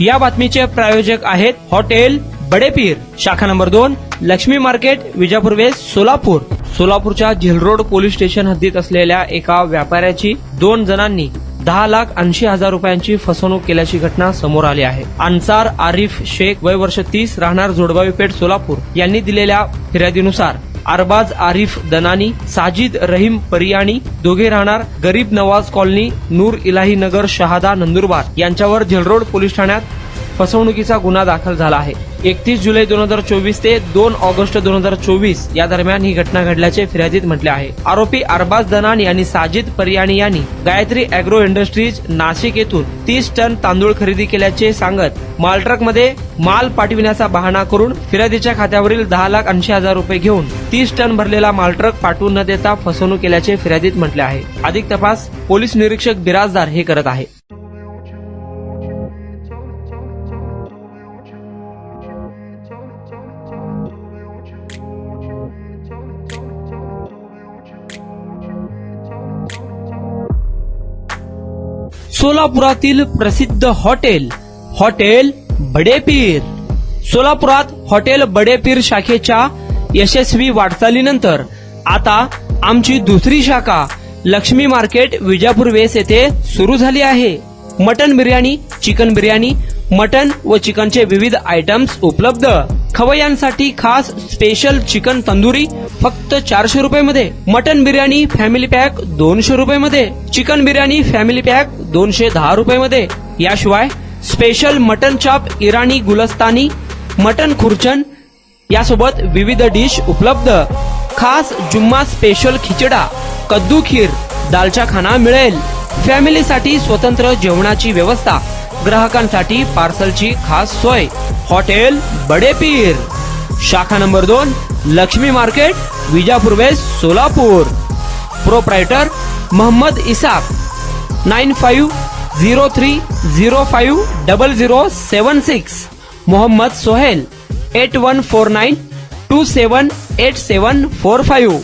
या बातमीचे प्रायोजक आहेत हॉटेल बडेपीर, शाखा number 2, Laxmi market, Vijapur west, Solapur. सोलापूरच्या झिलरोड पोलीस स्टेशन हद्दीत असलेल्या एका व्यापाऱ्याची 2 जणांनी 10,80,000 रुपयांची फसवणूक केल्याची घटना समोर आली आहे. अन्सार आरिफ शेख, वय वर्ष 30, राहणार जोडबावी पेठ, सोलापूर यांनी दिलेल्या फिर्यादीनुसार अरबाज आरिफ दनानी, साजिद रहीम परियाणी, दोघे राहणार गरीब नवाज कॉलनी, नूर इलाही नगर, शहादा, नंदुरबार यांच्यावर झिलरोड पोलीस ठाण्यात फसवणुकीचा गुन्हा दाखल झाला आहे. 31 जुलै 2024 ते 2 ऑगस्ट 2024 या दरम्यान ही घटना घडल्याचे फिर्यादीत म्हटले आहे. आरोपी अरबाज दनानी आणि साजिद परियाणी यांनी गायत्री अॅग्रो इंडस्ट्रीज नाशिक येथून 30 टन तांदूळ खरेदी केल्याचे सांगत मालट्रकमध्ये माल पाठविण्याचा बहाणा करून फिर्यादीच्या खात्यावरील 10,80,000 रुपये घेऊन 30 टन भरलेला मालट्रक पाठवून न देता फसवणूक केल्याचे फिर्यादीत म्हटले आहे. अधिक तपास पोलीस निरीक्षक बिराजदार हे करत आहे. सोलापुरातील प्रसिद्ध हॉटेल बडेपीर. सोलापुरात हॉटेल बडेपीर शाखेच्या यशस्वी वाटचालीनंतर आता आमची दुसरी शाखा लक्ष्मी मार्केट, विजापूर वेस्ट येथे सुरू झाली आहे. Mutton biryani, chicken biryani, mutton व चिकनचे विविध आयटम्स उपलब्ध. खवय्यांसाठी खास स्पेशल चिकन तंदुरी फक्त 400 रुपये मध्ये, मटन बिर्याणी फॅमिली पॅक 200 रुपये मध्ये, चिकन बिर्याणी फॅमिली पॅक 210 रुपये मध्ये. याशिवाय स्पेशल मटन चाप, इराणी गुलस्तानी, मटन खुर्चन यासोबत विविध डिश उपलब्ध. खास जुम्मा स्पेशल खिचडा, कद्दू खीर, दालचा खाना मिळेल. फॅमिलीसाठी स्वतंत्र जेवणाची व्यवस्था, ग्राहकांसाठी पार्सलची खास सोय. हॉटेल बडेपीर, शाखा number 2, Laxmi market, Vijapur west, Solapur. Proprietor Mohammad Ishaq, 9503050076. Mohammad Sohail, 8149278745.